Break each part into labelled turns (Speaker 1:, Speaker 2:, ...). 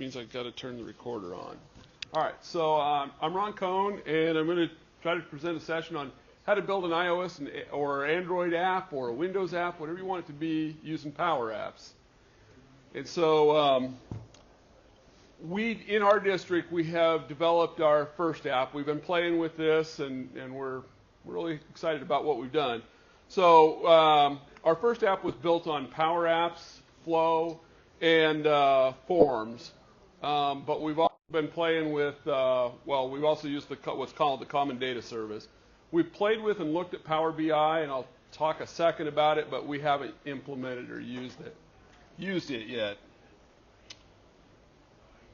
Speaker 1: means I've got to turn the recorder on. All right, so I'm Ron Cohn, and I'm going to try to present a session on how to build an iOS or Android app or a Windows app, whatever you want it to be, using PowerApps. And so in our district, we have developed our first app. We've been playing with this, and we're really excited about what we've done. So our first app was built on PowerApps, Flow, and Forms. But we've also been playing with, we've also used what's called the Common Data Service. We've played with and looked at Power BI, and I'll talk a second about it, but we haven't implemented or used it yet.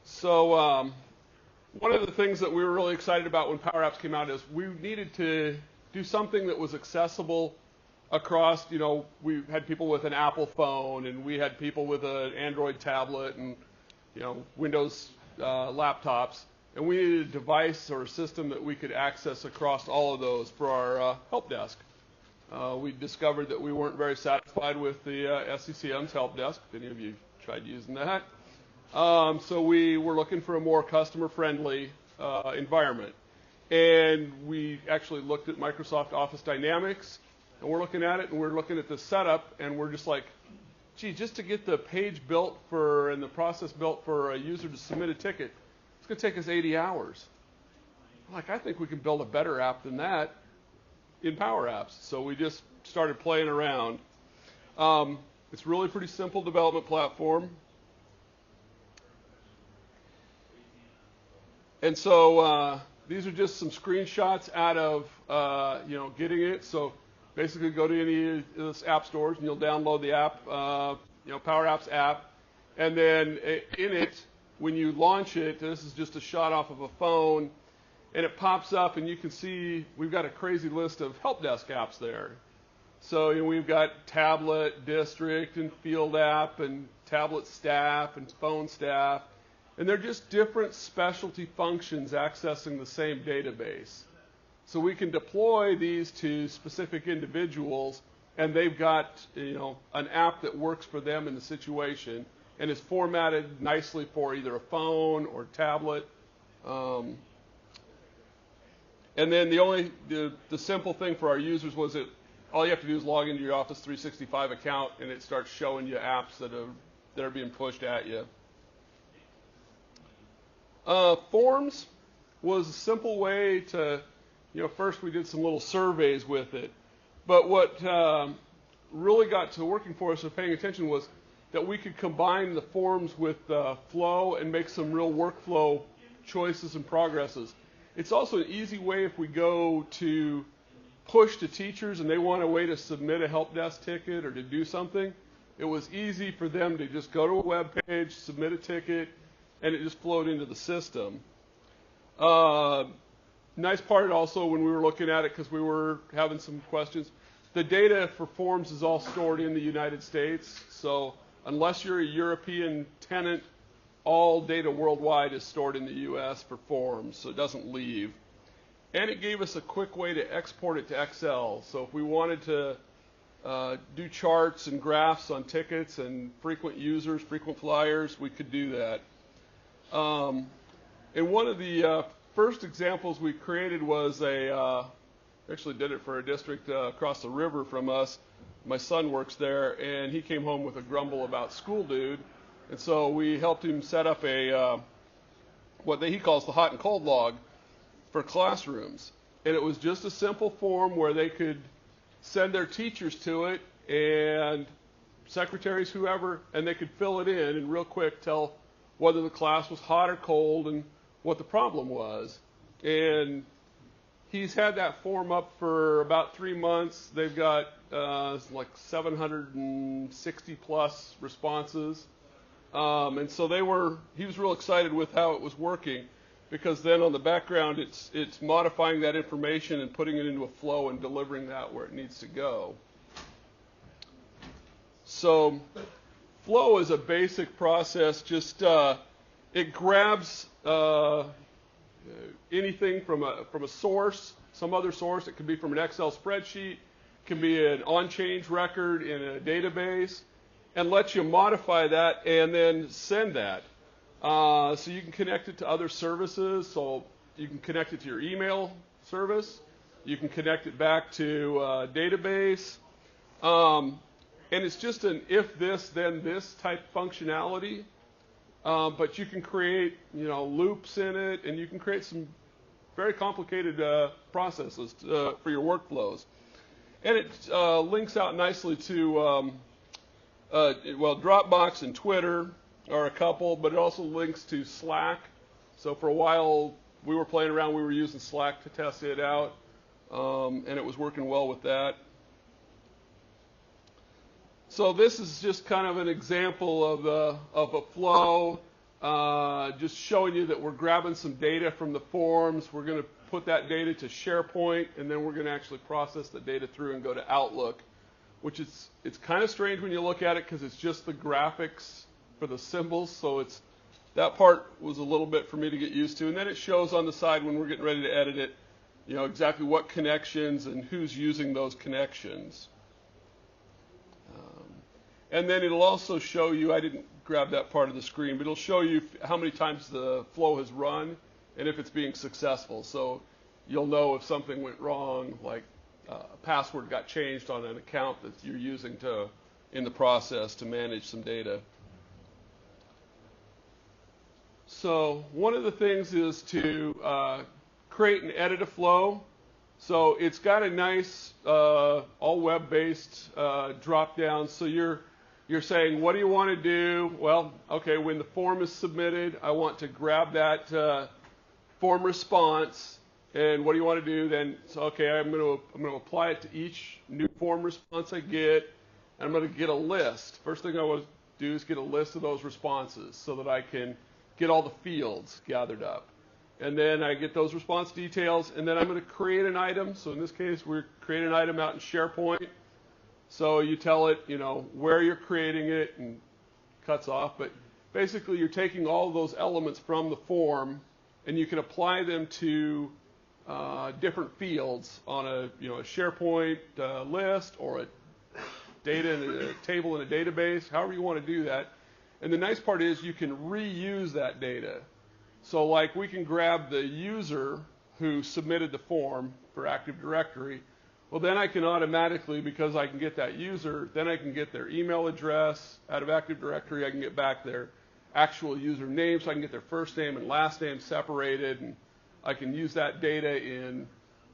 Speaker 1: So one of the things that we were really excited about when PowerApps came out is we needed to do something that was accessible across, we had people with an Apple phone, and we had people with an Android tablet and, Windows laptops. And we needed a device or a system that we could access across all of those for our help desk. We discovered that we weren't very satisfied with the ACPEnw's help desk. If any of you tried using that? So we were looking for a more customer-friendly environment. And we actually looked at Microsoft Office Dynamics, and we're looking at it, and we're looking at the setup, and we're just like, gee, just to get the page built and the process built for a user to submit a ticket, it's going to take us 80 hours. I think we can build a better app than that in PowerApps. So we just started playing around. It's really pretty simple development platform. And so these are just some screenshots out of getting it. So basically go to any of those app stores and you'll download the app, PowerApps app. And then in it, when you launch it, this is just a shot off of a phone, and it pops up, and you can see we've got a crazy list of help desk apps there. So we've got tablet, district, and field app, and tablet staff, and phone staff. And they're just different specialty functions accessing the same database. So we can deploy these to specific individuals, and they've got an app that works for them in the situation and is formatted nicely for either a phone or tablet. And then the simple thing for our users was that all you have to do is log into your Office 365 account, and it starts showing you apps that are being pushed at you. Forms was a simple way to, first we did some little surveys with it. But what really got to working for us and paying attention was that we could combine the forms with Flow and make some real workflow choices and progresses. It's also an easy way if we go to push to teachers and they want a way to submit a help desk ticket or to do something. It was easy for them to just go to a web page, submit a ticket, and it just flowed into the system. Nice part also when we were looking at it, because we were having some questions, the data for forms is all stored in the United States. So unless you're a European tenant, all data worldwide is stored in the US for forms, so it doesn't leave. And it gave us a quick way to export it to Excel. So if we wanted to do charts and graphs on tickets and frequent users, frequent flyers, we could do that. And one of the first examples we created was actually did it for a district across the river from us. My son works there, and he came home with a grumble about School Dude. And so we helped him set up what he calls the hot and cold log for classrooms. And it was just a simple form where they could send their teachers to it and secretaries, whoever, and they could fill it in and real quick tell whether the class was hot or cold and what the problem was. And he's had that form up for about 3 months. They've got like 760 plus responses. And so he was real excited with how it was working, because then on the background it's modifying that information and putting it into a flow and delivering that where it needs to go. So flow is a basic process. Just it grabs anything from a source, some other source. It could be from an Excel spreadsheet, it can be an on-change record in a database, and lets you modify that and then send that. So you can connect it to other services. So you can connect it to your email service. You can connect it back to a database. And it's just an if this, then this type functionality. But you can create, loops in it, and you can create some very complicated processes for your workflows. And it links out nicely to, Dropbox and Twitter are a couple, but it also links to Slack. So for a while, we were playing around. We were using Slack to test it out, and it was working well with that. So this is just kind of an example of a flow, just showing you that we're grabbing some data from the forms. We're going to put that data to SharePoint, and then we're going to actually process the data through and go to Outlook, which it's kind of strange when you look at it because it's just the graphics for the symbols. So that part was a little bit for me to get used to. And then it shows on the side when we're getting ready to edit it, exactly what connections and who's using those connections. And then it'll also show you, I didn't grab that part of the screen, but it'll show you how many times the flow has run and if it's being successful. So you'll know if something went wrong, like a password got changed on an account that you're using in the process to manage some data. So one of the things is to create and edit a flow. So it's got a nice all web-based drop-down. So you're saying, what do you want to do? Well, okay, when the form is submitted, I want to grab that form response. And what do you want to do then? So, okay, I'm going to apply it to each new form response I get. And I'm going to get a list. First thing I want to do is get a list of those responses so that I can get all the fields gathered up. And then I get those response details, and then I'm going to create an item. So in this case, we're creating an item out in SharePoint. So you tell it, where you're creating it, and cuts off. But basically, you're taking all of those elements from the form, and you can apply them to different fields on a SharePoint list or a data in a table in a database, however you want to do that. And the nice part is you can reuse that data. So like we can grab the user who submitted the form for Active Directory. Well, then I can automatically, because I can get that user, then I can get their email address out of Active Directory. I can get back their actual user name, so I can get their first name and last name separated, and I can use that data in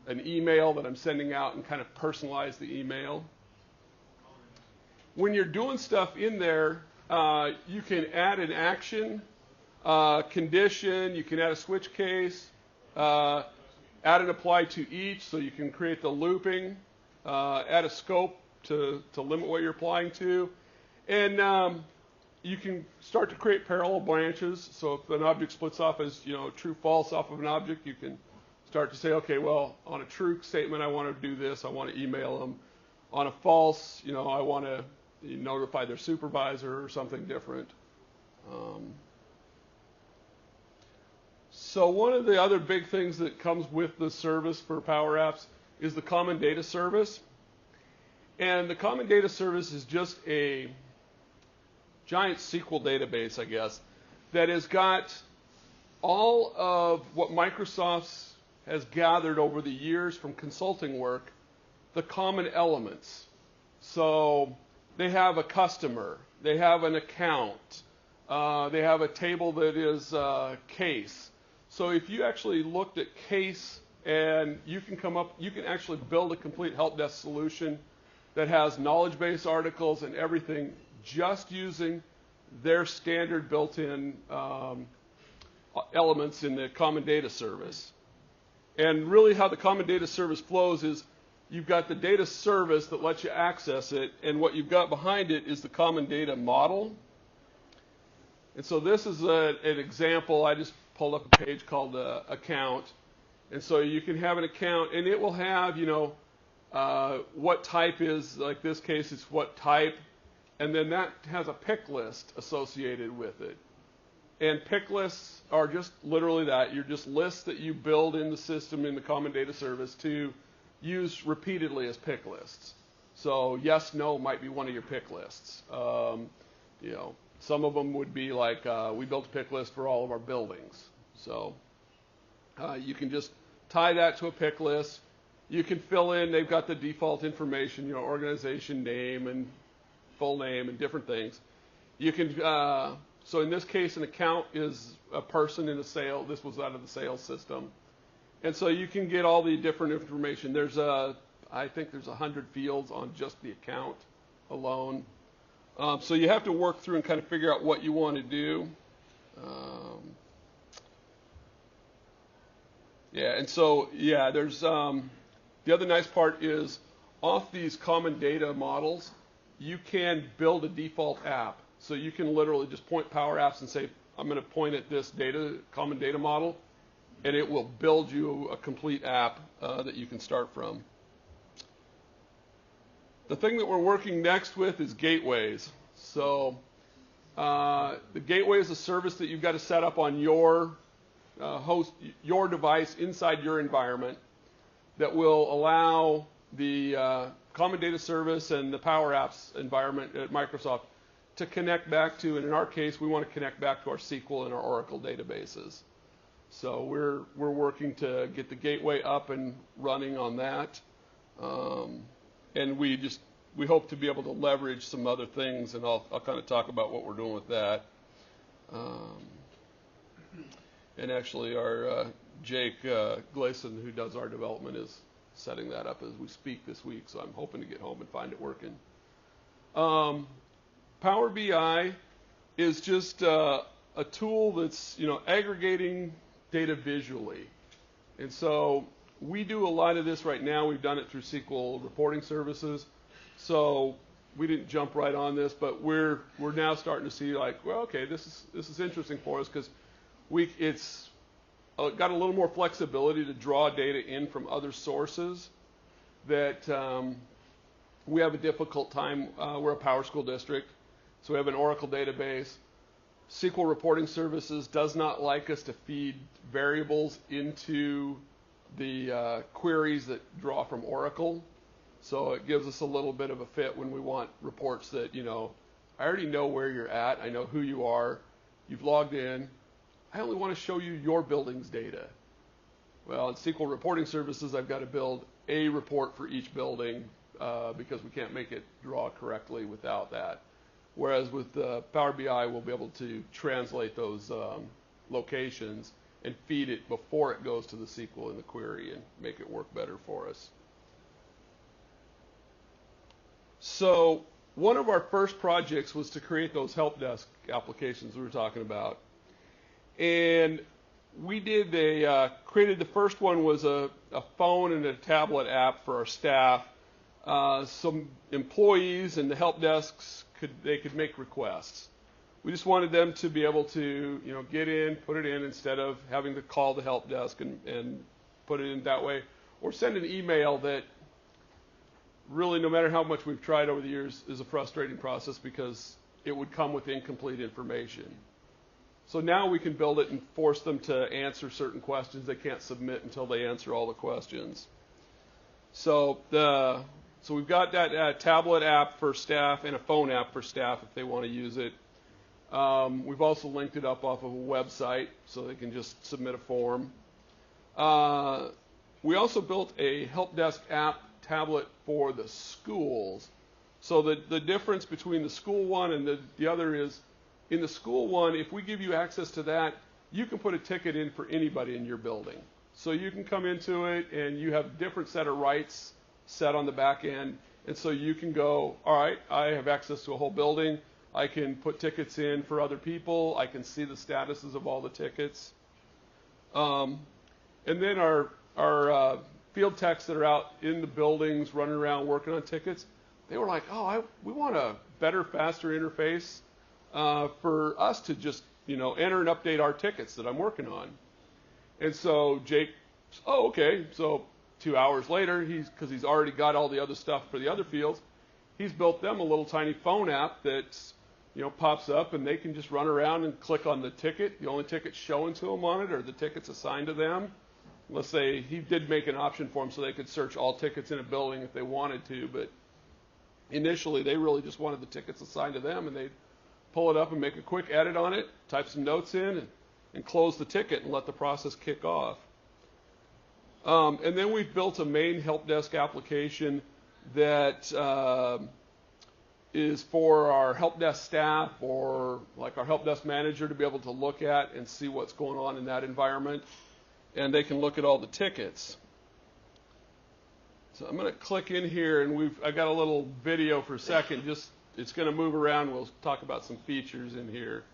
Speaker 1: an email that I'm sending out and kind of personalize the email. When you're doing stuff in there, you can add an action, condition, you can add a switch case, add and apply to each, so you can create the looping, add a scope to limit what you're applying to, and you can start to create parallel branches. So if an object splits off as true false off of an object, you can start to say, okay, well, on a true statement, I want to do this. I want to email them. On a false, I want to notify their supervisor or something different. So one of the other big things that comes with the service for Power Apps is the Common Data Service. And the Common Data Service is just a giant SQL database, I guess, that has got all of what Microsoft has gathered over the years from consulting work, the common elements. So they have a customer, they have an account, they have a table that is case. So if you actually looked at case, and you can actually build a complete help desk solution that has knowledge base articles and everything just using their standard built-in elements in the Common Data Service. And really how the Common Data Service flows is you've got the data service that lets you access it, and what you've got behind it is the Common Data Model. And so this is an example. I just pulled up a page called Account. And so you can have an account, and it will have, what type is, like this case, it's what type, and then that has a pick list associated with it. And pick lists are just literally that. You're just lists that you build in the system in the Common Data Service to use repeatedly as pick lists. So yes, no might be one of your pick lists. Some of them would be like, we built a pick list for all of our buildings. So you can just tie that to a pick list. You can fill in, they've got the default information, organization name and full name and different things. You can, so in this case, an account is a person in a sale. This was out of the sales system. And so you can get all the different information. I think there's 100 fields on just the account alone. So you have to work through and kind of figure out what you want to do. And so, there's, the other nice part is off these common data models, you can build a default app. So you can literally just point PowerApps and say, I'm going to point at this common data model, and it will build you a complete app that you can start from. The thing that we're working next with is gateways. So the gateway is a service that you've got to set up on your your device inside your environment that will allow the Common Data Service and the PowerApps environment at Microsoft to connect back to, and in our case, we want to connect back to our SQL and our Oracle databases. So we're working to get the gateway up and running on that. And we hope to be able to leverage some other things, and I'll kind of talk about what we're doing with that. And actually, our Jake Gleason, who does our development, is setting that up as we speak this week, so I'm hoping to get home and find it working. Power BI is just a tool that's aggregating data visually. And so we do a lot of this right now. We've done it through SQL reporting services. So we didn't jump right on this, but we're now starting to see like, well, okay, this is interesting for us because it's got a little more flexibility to draw data in from other sources that we have a difficult time. We're a Power School District, so we have an Oracle database. SQL reporting services does not like us to feed variables into the queries that draw from Oracle. So it gives us a little bit of a fit when we want reports that, I already know where you're at. I know who you are. You've logged in. I only want to show you your building's data. Well, in SQL reporting services, I've got to build a report for each building because we can't make it draw correctly without that. Whereas with Power BI, we'll be able to translate those locations and feed it before it goes to the SQL in the query and make it work better for us. So one of our first projects was to create those help desk applications we were talking about. And we did created the first one was a phone and a tablet app for our staff. Some employees and the help desks could make requests. We just wanted them to be able to get in, put it in instead of having to call the help desk and put it in that way, or send an email that really, no matter how much we've tried over the years, is a frustrating process because it would come with incomplete information. So now we can build it and force them to answer certain questions they can't submit until they answer all the questions. So we've got that tablet app for staff and a phone app for staff if they want to use it. We've also linked it up off of a website so they can just submit a form. We also built a help desk app tablet for the schools. So the difference between the school one and the other is, in the school one, if we give you access to that, you can put a ticket in for anybody in your building. So you can come into it and you have a different set of rights set on the back end. And so you can go, all right, I have access to a whole building. I can put tickets in for other people. I can see the statuses of all the tickets. And then our field techs that are out in the buildings running around working on tickets, they were like, we want a better, faster interface for us to just, enter and update our tickets that I'm working on. And so Jake, okay. So 2 hours later, because he's already got all the other stuff for the other fields, he's built them a little tiny phone app that, pops up and they can just run around and click on the ticket. The only tickets showing to them on it are the tickets assigned to them. Let's say he did make an option for them so they could search all tickets in a building if they wanted to, but initially they really just wanted the tickets assigned to them, and they'd pull it up and make a quick edit on it, type some notes in, and close the ticket and let the process kick off. And then we've built a main help desk application that is for our help desk staff or like our help desk manager to be able to look at and see what's going on in that environment. And they can look at all the tickets. So I'm going to click in here, and I got a little video for a second. It's going to move around. We'll talk about some features in here.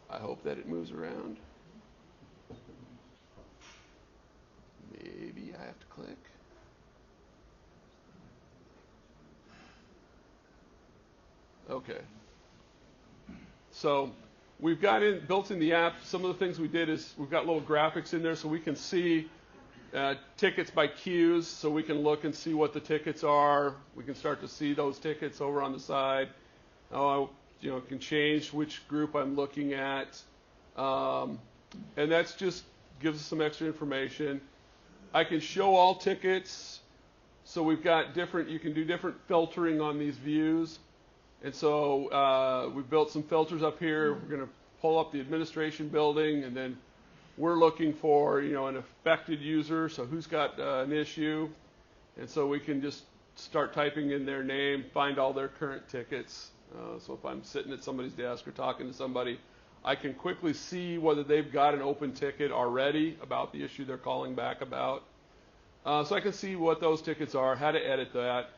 Speaker 1: I hope that it moves around. Maybe I have to click. Okay. So we've got built in the app, some of the things we did is we've got little graphics in there so we can see tickets by queues, so we can look and see what the tickets are. We can start to see those tickets over on the side. Can change which group I'm looking at. And that's just gives us some extra information. I can show all tickets. So we've got you can do different filtering on these views. And so we've built some filters up here. We're going to pull up the administration building, and then we're looking for, an affected user, so who's got an issue. And so we can just start typing in their name, find all their current tickets. So if I'm sitting at somebody's desk or talking to somebody, I can quickly see whether they've got an open ticket already about the issue they're calling back about. So I can see what those tickets are, how to edit that.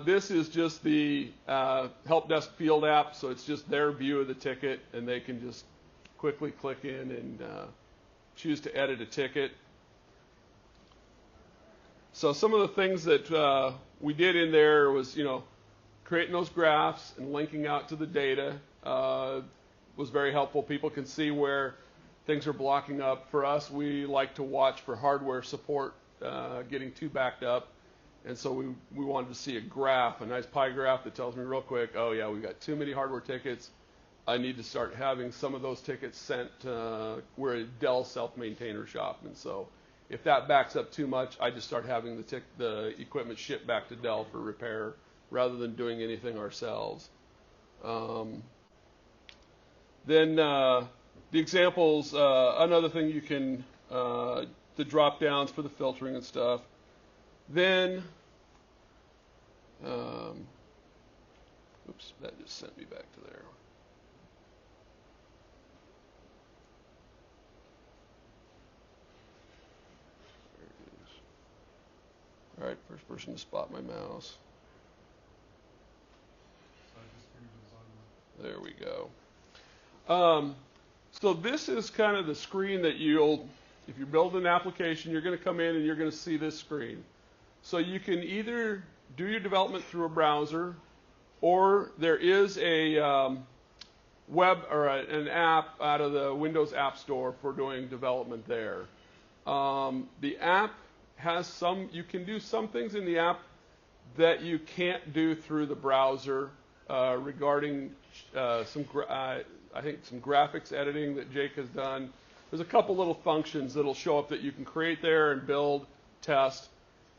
Speaker 1: This is just the help desk field app, so it's just their view of the ticket, and they can just quickly click in and choose to edit a ticket. So some of the things that we did in there was, creating those graphs and linking out to the data was very helpful. People can see where things are blocking up. For us, we like to watch for hardware support getting too backed up. And so we wanted to see a graph, a nice pie graph that tells me real quick, oh yeah, we've got too many hardware tickets. I need to start having some of those tickets sent. We're a Dell self-maintainer shop, and so if that backs up too much, I just start having the equipment shipped back to Dell for repair rather than doing anything ourselves. Then the examples, another thing you can, the drop downs for the filtering and stuff. Then, oops, that just sent me back to there. There it is. All right, first person to spot my mouse. There we go. So this is kind of the screen that if you build an application, you're going to come in and you're going to see this screen. So you can either do your development through a browser, or there is a web or an app out of the Windows App Store for doing development there. The app has you can do some things in the app that you can't do through the browser regarding some graphics editing that Jake has done. There's a couple little functions that'll show up that you can create there and build, test,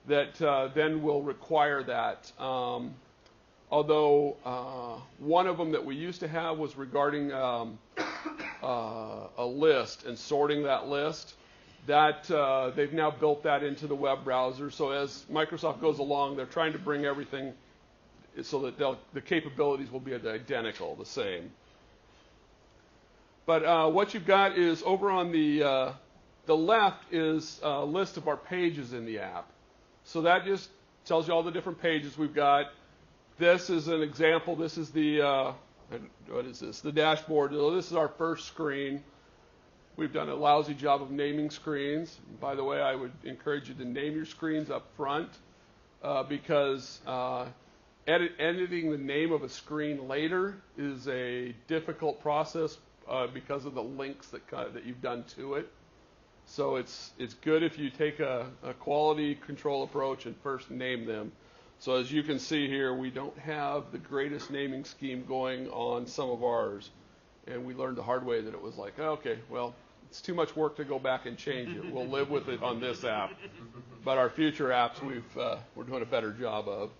Speaker 1: that then will require that. Although one of them that we used to have was regarding a list and sorting that list. That they've now built that into the web browser. So as Microsoft goes along, they're trying to bring everything so that the capabilities will be identical, the same. But what you've got is over on the left is a list of our pages in the app. So that just tells you all the different pages we've got. This is an example. This is the, what is this? The dashboard. So this is our first screen. We've done a lousy job of naming screens. By the way, I would encourage you to name your screens up front because editing the name of a screen later is a difficult process because of the links that you've done to it. So it's good if you take a quality control approach and first name them. So as you can see here, we don't have the greatest naming scheme going on some of ours. And we learned the hard way that it was like, okay, well, it's too much work to go back and change it. We'll live with it on this app. But our future apps, we're doing a better job of.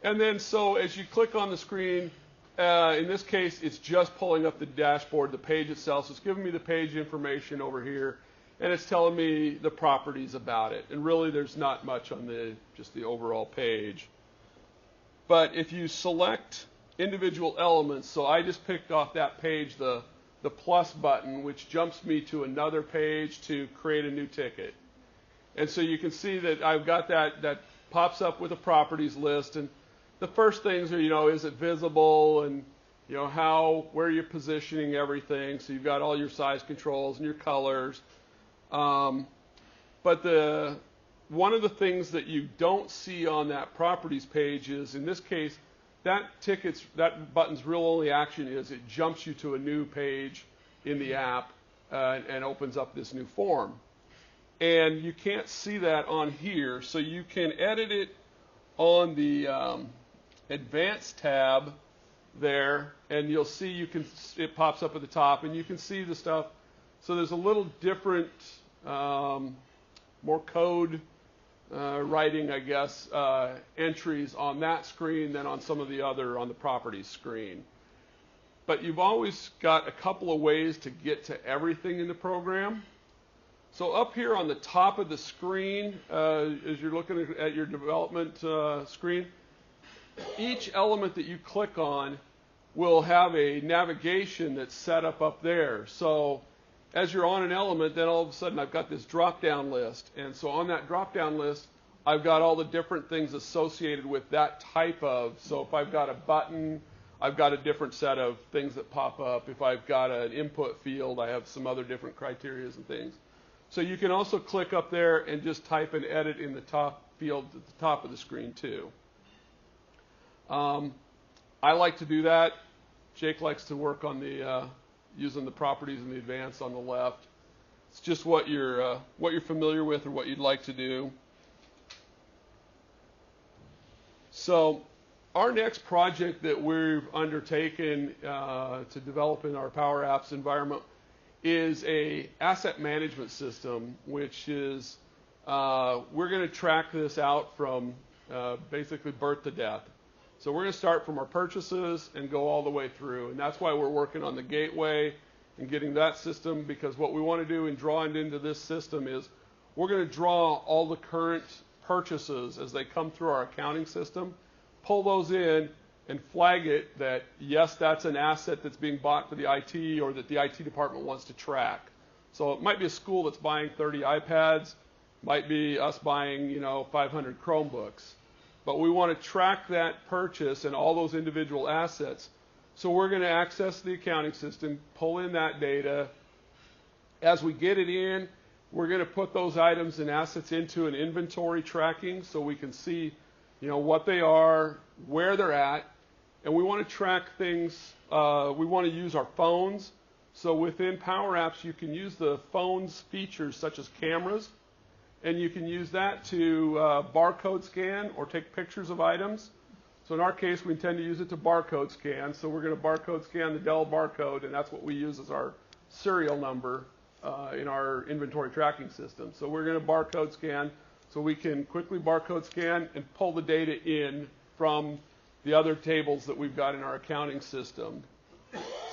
Speaker 1: And then so as you click on the screen, in this case, it's just pulling up the dashboard, the page itself. So it's giving me the page information over here, and it's telling me the properties about it. And really, there's not much on just the overall page. But if you select individual elements, so I just picked off that page, the plus button, which jumps me to another page to create a new ticket. And so you can see that I've got that pops up with a properties list, and the first things are, is it visible, and where you're positioning everything. So you've got all your size controls and your colors. But one of the things that you don't see on that properties page is, in this case, that button's real only action is it jumps you to a new page in the app and opens up this new form. And you can't see that on here, so you can edit it on the Advanced tab there, and you'll see it pops up at the top, and you can see the stuff. So there's a little different, more code writing, I guess, entries on that screen than on some of the other on the properties screen. But you've always got a couple of ways to get to everything in the program. So up here on the top of the screen, as you're looking at your development screen, each element that you click on will have a navigation that's set up there. So as you're on an element, then all of a sudden I've got this drop-down list. And so on that drop-down list, I've got all the different things associated with that type of. So if I've got a button, I've got a different set of things that pop up. If I've got an input field, I have some other different criteria and things. So you can also click up there and just type and edit in the top field at the top of the screen too. I like to do that. Jake likes to work on using the properties in the advanced on the left. It's just what you're familiar with or what you'd like to do. So our next project that we've undertaken to develop in our PowerApps environment is a asset management system, which is we're going to track this out from basically birth to death. So we're going to start from our purchases and go all the way through, and that's why we're working on the gateway and getting that system, because what we want to do in drawing into this system is we're going to draw all the current purchases as they come through our accounting system, pull those in, and flag it that, yes, that's an asset that's being bought for the IT or that the IT department wants to track. So it might be a school that's buying 30 iPads, might be us buying 500 Chromebooks. But we want to track that purchase and all those individual assets. So we're going to access the accounting system, pull in that data. As we get it in, we're going to put those items and assets into an inventory tracking so we can see what they are, where they're at. And we want to track things. We want to use our phones. So within PowerApps, you can use the phone's features such as cameras. And you can use that to barcode scan or take pictures of items. So in our case, we intend to use it to barcode scan. So we're going to barcode scan the Dell barcode, and that's what we use as our serial number in our inventory tracking system. So we're going to barcode scan so we can quickly barcode scan and pull the data in from the other tables that we've got in our accounting system.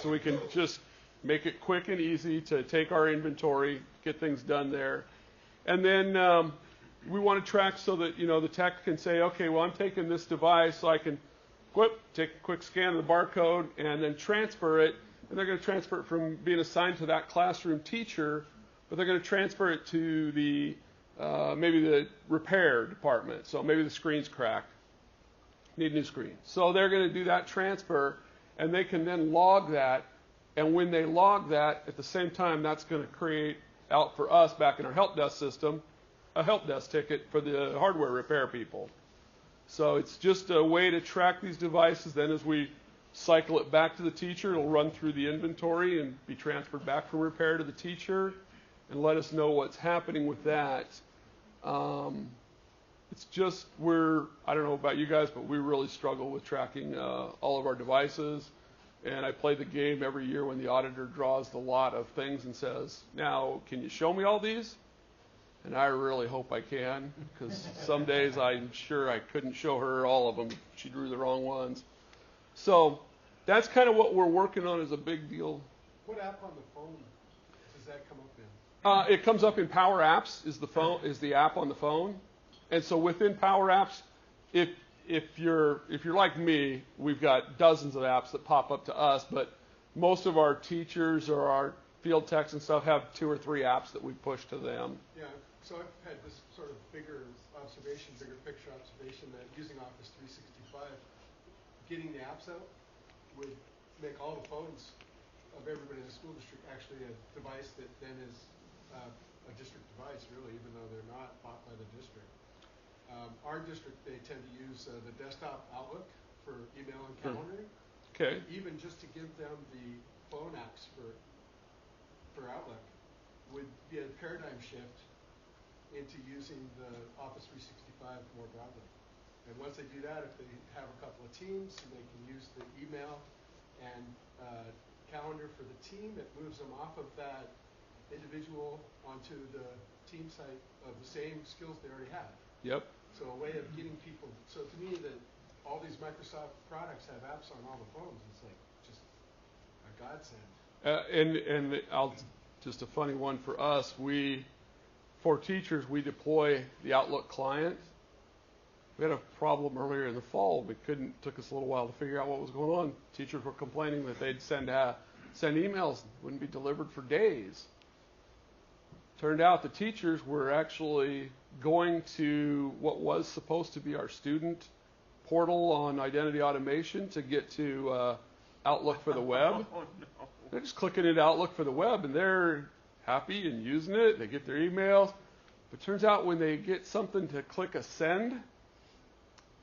Speaker 1: So we can just make it quick and easy to take our inventory, get things done there. And then we want to track so that the tech can say, okay, well, I'm taking this device, so I can take a quick scan of the barcode and then transfer it. And they're going to transfer it from being assigned to that classroom teacher, but they're going to transfer it to the maybe the repair department. So maybe the screen's cracked, need a new screen. So they're going to do that transfer, and they can then log that. And when they log that, at the same time, that's going to create out for us back in our help desk system, a help desk ticket for the hardware repair people. So it's just a way to track these devices. Then as we cycle it back to the teacher, it'll run through the inventory and be transferred back from repair to the teacher and let us know what's happening with that. It's just I don't know about you guys, but we really struggle with tracking all of our devices. And I play the game every year when the auditor draws the lot of things and says, now, can you show me all these? and I really hope I can, because some days I'm sure I couldn't show her all of them. She drew the wrong ones. So that's kind of what we're working on as a big deal.
Speaker 2: What app on the phone does that come up in?
Speaker 1: It comes up in PowerApps is the app on the phone, and so within PowerApps, if you're like me, we've got dozens of apps that pop up to us, but most of our teachers or our field techs and stuff have 2 or 3 apps that we push to them.
Speaker 2: Yeah, so I've had this sort of bigger picture observation that using Office 365, getting the apps out would make all the phones of everybody in the school district actually a device that then is a district device, really, even though they're not bought by the district. Our district, they tend to use the desktop Outlook for email and calendaring.
Speaker 1: Okay.
Speaker 2: Even just to give them the phone apps for Outlook would be a paradigm shift into using the Office 365 more broadly. And once they do that, if they have a couple of teams, and they can use the email and calendar for the team, it moves them off of that individual onto the team site of the same skills they already have.
Speaker 1: Yep.
Speaker 2: So a way of getting people, so to me that all these Microsoft products have apps on all the phones, it's like just a godsend.
Speaker 1: And I'll just a funny one for us. For teachers, we deploy the Outlook client. We had a problem earlier in the fall. Took us a little while to figure out what was going on. Teachers were complaining that they'd send emails, wouldn't be delivered for days. Turned out the teachers were actually going to what was supposed to be our student portal on identity automation to get to Outlook for the web.
Speaker 3: Oh, no.
Speaker 1: They're just clicking into Outlook for the web, and they're happy and using it. They get their emails. But it turns out when they get something to click a send,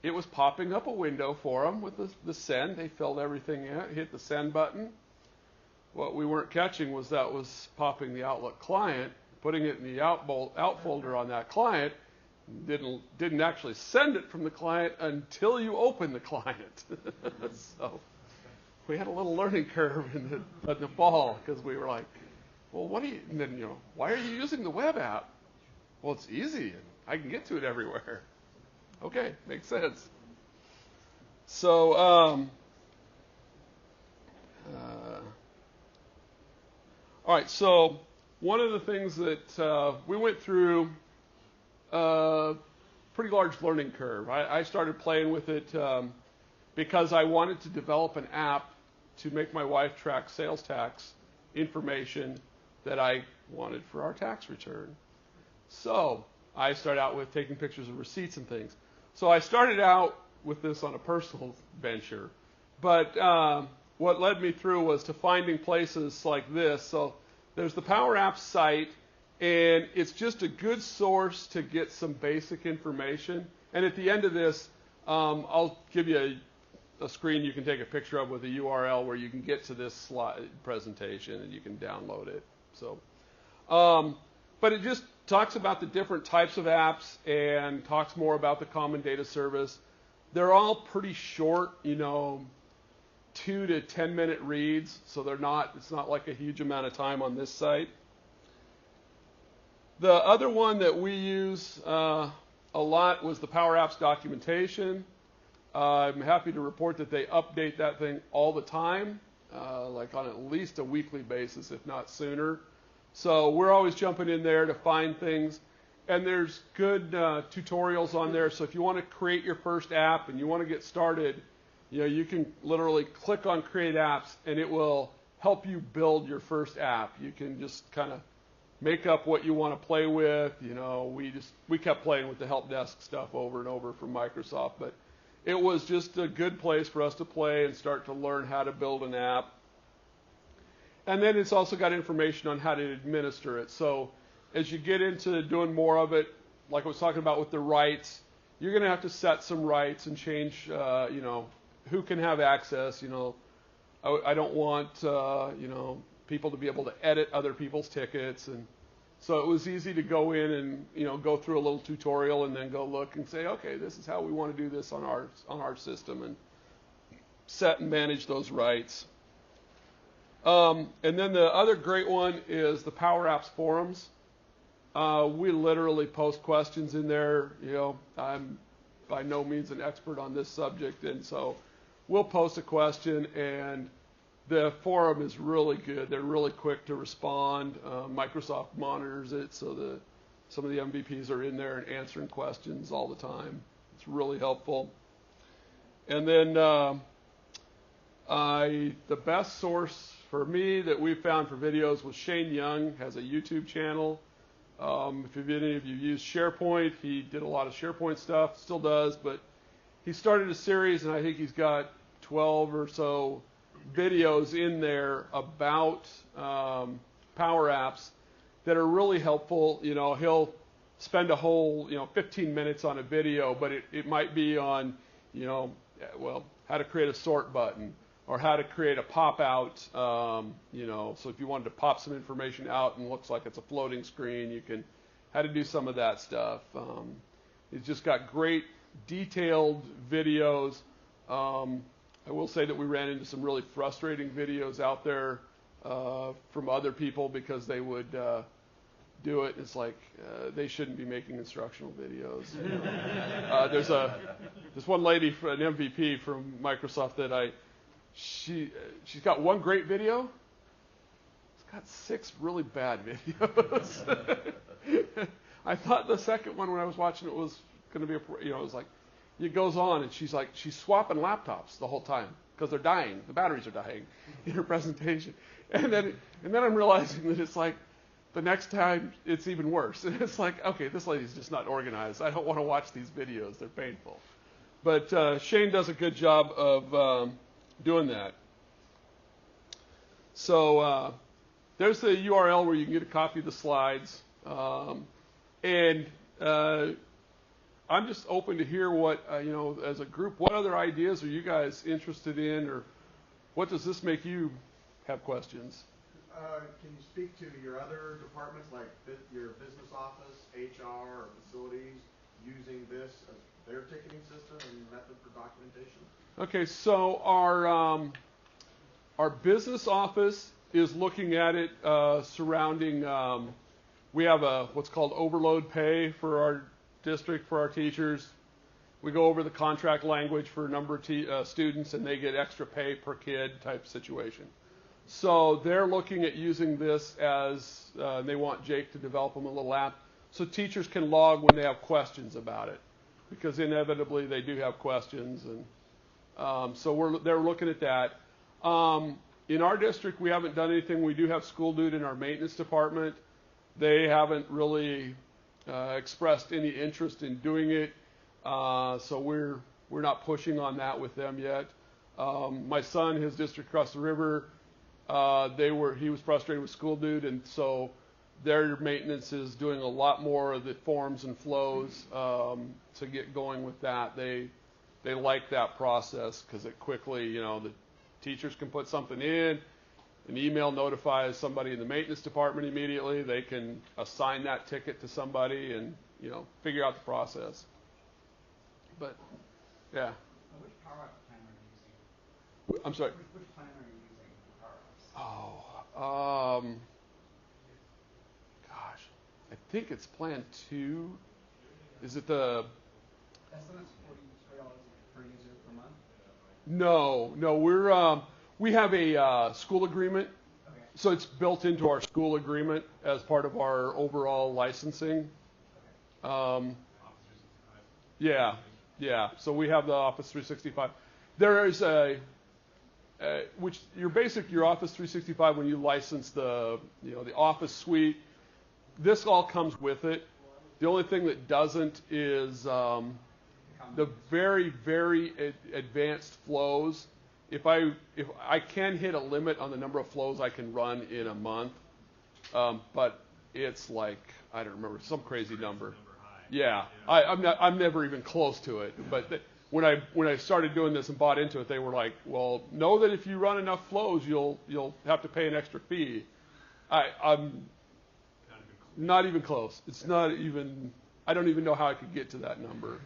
Speaker 1: it was popping up a window for them with the send. They filled everything in, hit the send button. What we weren't catching was that was popping the Outlook client, putting it in the out folder on that client. Didn't actually send it from the client until you open the client. So we had a little learning curve in the fall, because we were like, well, why are you using the web app? Well, it's easy, and I can get to it everywhere. Okay, makes sense. So, all right, so one of the things that we went through a pretty large learning curve. I started playing with it because I wanted to develop an app to make my wife track sales tax information that I wanted for our tax return. So I started out with taking pictures of receipts and things. So I started out with this on a personal venture, but what led me through was to finding places like this. So there's the PowerApps site, and it's just a good source to get some basic information. And at the end of this, I'll give you a screen you can take a picture of with a URL where you can get to this slide presentation and you can download it. So, but it just talks about the different types of apps and talks more about the common data service. They're all pretty short, 2 to 10 minute reads, so it's not like a huge amount of time on this site. The other one that we use a lot was the PowerApps documentation. I'm happy to report that they update that thing all the time, like on at least a weekly basis, if not sooner. So we're always jumping in there to find things. And there's good tutorials on there. So if you want to create your first app and you want to get started, you can literally click on Create Apps, and it will help you build your first app. You can just kind of make up what you want to play with. We kept playing with the help desk stuff over and over from Microsoft, but it was just a good place for us to play and start to learn how to build an app. And then it's also got information on how to administer it. So as you get into doing more of it, like I was talking about with the rights, you're going to have to set some rights and change, who can have access. I don't want, people to be able to edit other people's tickets. And so it was easy to go in and, go through a little tutorial and then go look and say, okay, this is how we want to do this on our system, and set and manage those rights. And then the other great one is the PowerApps forums. We literally post questions in there. I'm by no means an expert on this subject, and so we'll post a question, and the forum is really good. They're really quick to respond. Microsoft monitors it, so some of the MVPs are in there and answering questions all the time. It's really helpful. And then the best source for me that we found for videos was Shane Young has a YouTube channel. If any of you use SharePoint, he did a lot of SharePoint stuff, still does, but he started a series, and I think he's got 12 or so videos in there about Power Apps that are really helpful. He'll spend a whole 15 minutes on a video, but it might be on how to create a sort button, or how to create a pop out, so if you wanted to pop some information out and looks like it's a floating screen, how to do some of that stuff. He's just got great detailed videos. I will say that we ran into some really frustrating videos out there from other people because they would do it. It's like they shouldn't be making instructional videos. There's this one lady, an MVP from Microsoft that she's got one great video. It's got 6 really bad videos. I thought the second one when I was watching it was going to be it was like, it goes on and she's swapping laptops the whole time because they're dying. The batteries are dying in her presentation. And then I'm realizing that it's like the next time it's even worse. And it's like, okay, this lady's just not organized. I don't want to watch these videos. They're painful. But Shane does a good job of doing that. So there's the URL where you can get a copy of the slides. And I'm just open to hear what, as a group, what other ideas are you guys interested in, or what does this make you have questions?
Speaker 3: Can you speak to your other departments, like your business office, HR, or facilities, using this as their ticketing system and method for documentation?
Speaker 1: Okay, so our business office is looking at it surrounding, we have what's called overload pay for our district, for our teachers. We go over the contract language for a number of students, and they get extra pay per kid type situation. So they're looking at using this as, they want Jake to develop them a little app so teachers can log when they have questions about it, because inevitably they do have questions. And so they're looking at that. In our district, we haven't done anything. We do have School Dude in our maintenance department. They haven't really expressed any interest in doing it, so we're not pushing on that with them yet. My son, his district across the river, he was frustrated with School Dude, and so their maintenance is doing a lot more of the forms and flows to get going with that. They like that process because it quickly, the teachers can put something in, an email notifies somebody in the maintenance department immediately. They can assign that ticket to somebody and, figure out the process. But, yeah.
Speaker 4: Which PowerApp plan are you using?
Speaker 1: I'm sorry.
Speaker 4: Which plan are you using for PowerApps?
Speaker 1: Gosh, I think it's Plan 2. Is it the?
Speaker 4: That's $43 per user per month?
Speaker 1: No, we have a school agreement,
Speaker 4: Okay.
Speaker 1: so it's built into our school agreement as part of our overall licensing. Yeah. So we have the Office 365. There is your Office 365 when you license the Office suite. This all comes with it. The only thing that doesn't is the very, very advanced flows. If I can hit a limit on the number of flows I can run in a month, but it's like, I don't remember, some crazy number. Yeah, I'm never even close to it. But when I started doing this and bought into it, they were like, well, know that if you run enough flows, you'll have to pay an extra fee. I'm not even close. It's not even. I don't even know how I could get to that number.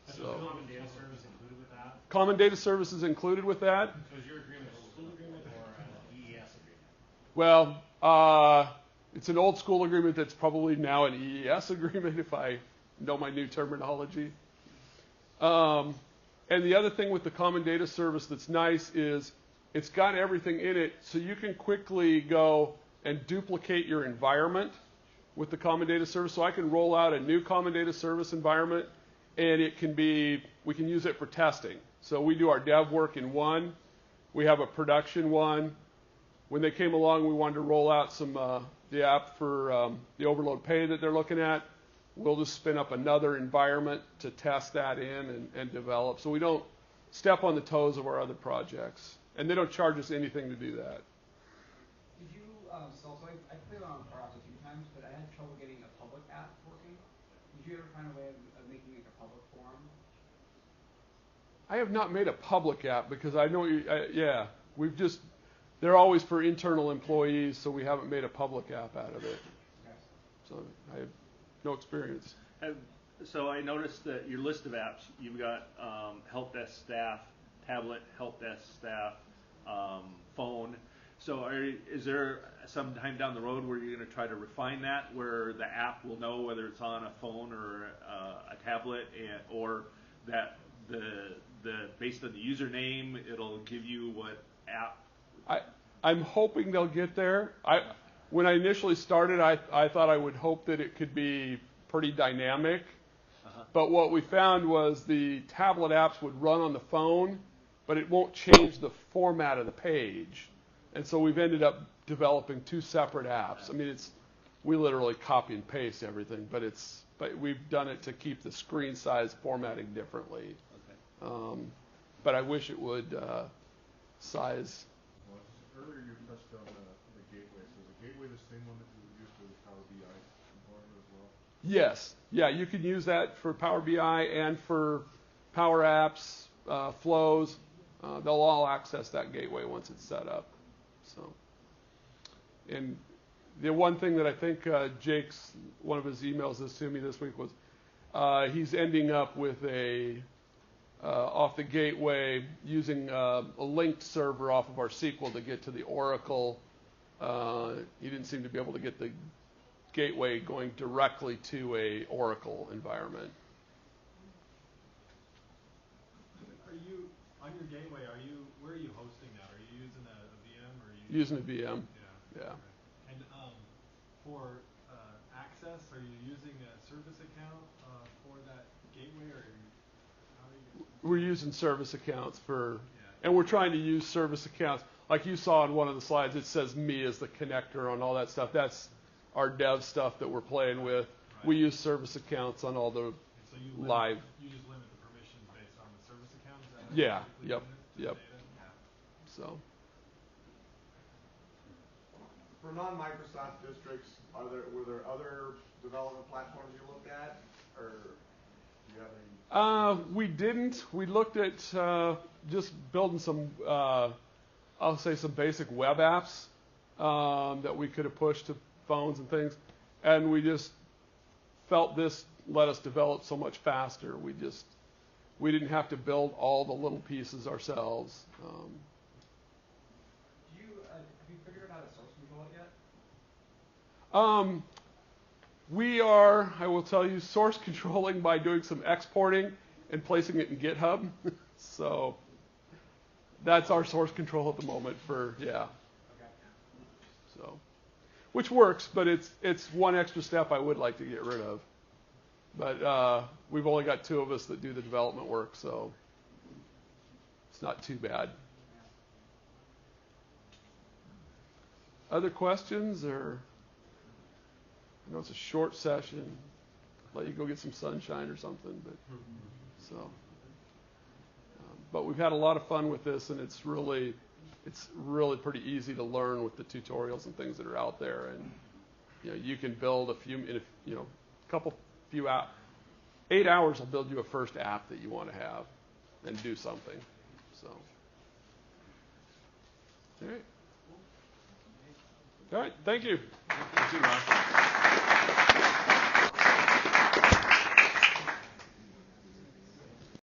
Speaker 1: So
Speaker 5: common data service included with that?
Speaker 1: Common data service is included with that.
Speaker 5: So is your agreement a school agreement or an EES agreement?
Speaker 1: Well, It's an old school agreement that's probably now an EES agreement if I know my new terminology. And the other thing with the Common Data Service that's nice is it's got everything in it, so you can quickly go and duplicate your environment with the Common Data Service. So I can roll out a new Common Data Service environment, and we can use it for testing. So we do our dev work in one. We have a production one. When they came along, we wanted to roll out the app for the overload pay that they're looking at. We'll just spin up another environment to test that in and develop. So we don't step on the toes of our other projects. And they don't charge us anything to do that.
Speaker 6: Did you, so I played on PowerApps a few times, but I had trouble getting a public app working. Did you ever find a way of making it a public forum?
Speaker 1: I have not made a public app because I know, they're always for internal employees, so we haven't made a public app out of it.
Speaker 6: Okay.
Speaker 1: So I have no experience.
Speaker 7: So I noticed that your list of apps, you've got help desk staff, tablet, help desk staff, phone. So is there some time down the road where you're going to try to refine that, where the app will know whether it's on a phone or a tablet, or that the based on the username, it'll give you what app?
Speaker 1: I'm hoping they'll get there. When I initially started, I thought I would hope that it could be pretty dynamic. But what we found was the tablet apps would run on the phone, but it won't change the format of the page. And so we've ended up developing two separate apps. I mean, we literally copy and paste everything, but we've done it to keep the screen size formatting differently.
Speaker 7: Okay.
Speaker 1: But I wish it would size.
Speaker 4: Well, earlier you touched on the gateway. So is the gateway the same one that you would use for the Power BI component as well?
Speaker 1: Yes. Yeah, you can use that for Power BI and for PowerApps, flows. They'll all access that gateway once it's set up. So, and the one thing that I think one of his emails is to me this week was he's ending up with off the gateway using a linked server off of our SQL to get to the Oracle. He didn't seem to be able to get the gateway going directly to a Oracle environment.
Speaker 5: Are you on your gateway? Where are you hosting that? Are you using a VM or are you
Speaker 1: using a VM? Yeah.
Speaker 5: Okay. And for access, are you using a service account for that gateway, or how are you?
Speaker 1: We're using service accounts and we're trying to use service accounts. Like you saw on one of the slides, it says me as the connector on all that stuff. That's our dev stuff that we're playing with. Right. We use service accounts on all the live.
Speaker 5: You just limit the permissions based on the service accounts?
Speaker 1: Yeah. Yep. So.
Speaker 3: For non-Microsoft districts, were there other development platforms you looked at, or do you have any?
Speaker 1: We didn't. We looked at just building some, I'll say some basic web apps that we could have pushed to phones and things, and we just felt this let us develop so much faster. We didn't have to build all the little pieces ourselves.
Speaker 6: Have you figured out how to source control it yet?
Speaker 1: We are, I will tell you, source controlling by doing some exporting and placing it in GitHub. So that's our source control at the moment Okay. So, which works, but it's one extra step I would like to get rid of. But we've only got 2 of us that do the development work, so it's not too bad. Other questions, or I know it's a short session. Let you go get some sunshine or something, but we've had a lot of fun with this, and it's really pretty easy to learn with the tutorials and things that are out there. And you can build few out 8 hours will build you a first app that you want to have and do something. So, all right. Thank you.
Speaker 7: Thank you, Ron.